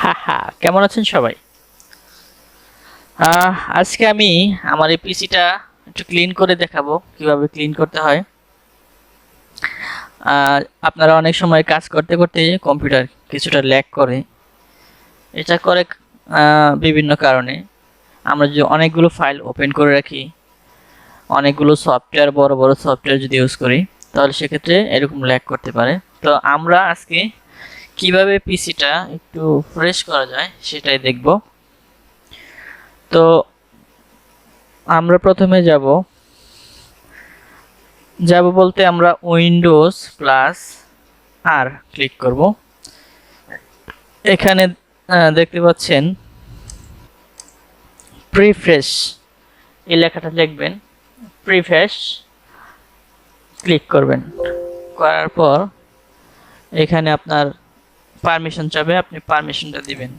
হা কেমন আছেন সবাই? আজকে আমি আমার এই পিসিটা একটু ক্লিন করে দেখাবো কিভাবে ক্লিন করতে হয়। আপনারা অনেক সময় কাজ করতে করতে কম্পিউটার কিছুটা ল্যাগ করে। এটা করে বিভিন্ন কারণে। আমরা যদি অনেকগুলো ফাইল ওপেন করে রাখি, অনেকগুলো সফটওয়্যার বড় বড় সফটওয়্যার যদি ইউজ করি, তাহলে সেক্ষেত্রে এরকম ল্যাগ করতে পারে। তো আমরা আজকে কিভাবে পিসিটা একটু ফ্রেশ করা যায় সেটাই দেখব। তো আমরা প্রথমে যাব বলতে আমরা উইন্ডোজ প্লাস আর ক্লিক করব। এখানে দেখতে পাচ্ছেন প্রিফ্রেশ এই লেখাটা লিখবেন, প্রিফ্রেশ ক্লিক করবেন। করার পর এখানে আপনার পারমিশন চাবে, আপনি পারমিশনটা দিবেন।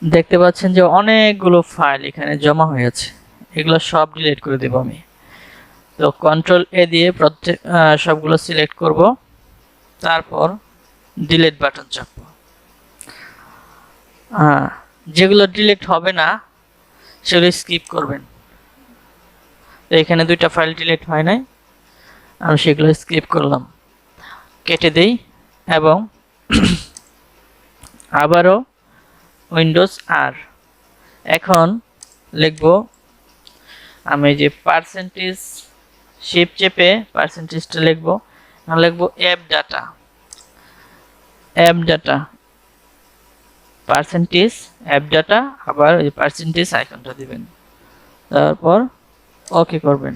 দেখতে পাচ্ছেন যে অনেকগুলো ফাইল এখানে জমা হয়ে আছে, এগুলো সব ডিলিট করে দেব আমি। তো কন্ট্রোল এ দিয়ে প্রত্যেক সবগুলো সিলেক্ট করব, তারপর ডিলিট বাটন চাপবো। যেগুলো ডিলিট হবে না সেগুলো স্কিপ করবেন। তো এখানে দুইটা ফাইল ডিলিট হয় নাই, আমি সেগুলো স্কিপ করলাম, কেটে দেই এবং আবারও উইন্ডোজ আর। এখন লিখব আমি যে পার্সেন্টেজ শিফট চেপে পার্সেন্টেজটা লিখব, লিখব app data percentage app data, আবার ওই পার্সেন্টেজ আইকনটা দিবেন, তারপর ওকে করবেন।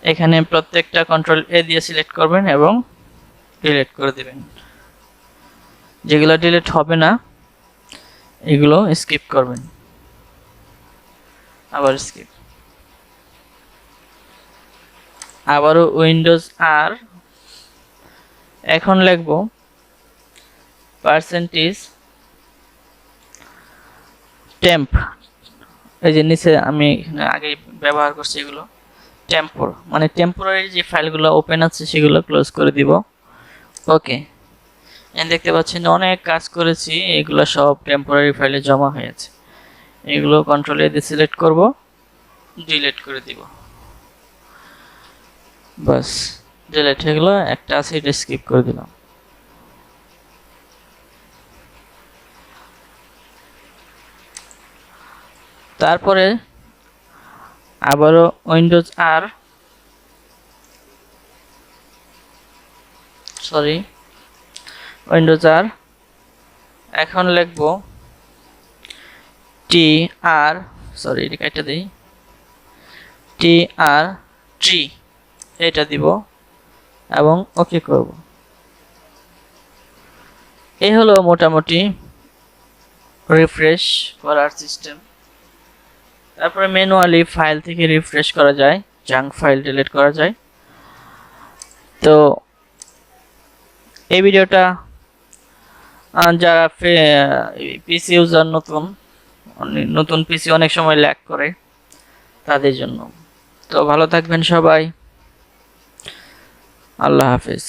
এখানে প্রত্যেকটা কন্ট্রোল এ দিয়ে সিলেক্ট করবেন এবং ডিলিট করে দিবেন। যেগুলো ডিলিট হবে না এগুলো স্কিপ করবেন, আবার স্কিপ। আবারও উইন্ডোজ আর। এখন লিখব পার্সেন্টেজ টেম্প, এই যে নিচে আমি আগে ব্যবহার করছি এগুলো টেম্পোর, মানে টেম্পোরারি যে ফাইলগুলো ওপেন আছে সেগুলো ক্লোজ করে দিব। ওকে, দেখতে পাচ্ছেন অনেক কাজ করেছি, এগুলো সব টেম্পোরারি ফাইলে জমা হয়েছে। এগুলো কন্ট্রোল এ দিয়ে সিলেক্ট করব, ডিলিট করে দিব। বাস ডিলিট হয়ে গেল। একটা আছে এটা স্কিপ করে দিলাম। তারপরে আবারও উইন্ডোজ আর, উইন্ডোজ আর। এখন লিখব টি আর, এটা কেটে দিই, টি আর ট্রি এটা দিব এবং ওকে করব। এই হলো মোটামুটি রিফ্রেশ করার সিস্টেম। তারপরে ম্যানুয়ালি ফাইল থেকে রিফ্রেশ করা যায়, জাঙ্ক ফাইল ডিলিট করা যায়। তো এই ভিডিওটা যারা পিসি ইউজার, নতুন পিসি অনেক সময় ল্যাগ করে, তাদের জন্য। তো ভালো থাকবেন সবাই, আল্লাহ হাফেজ।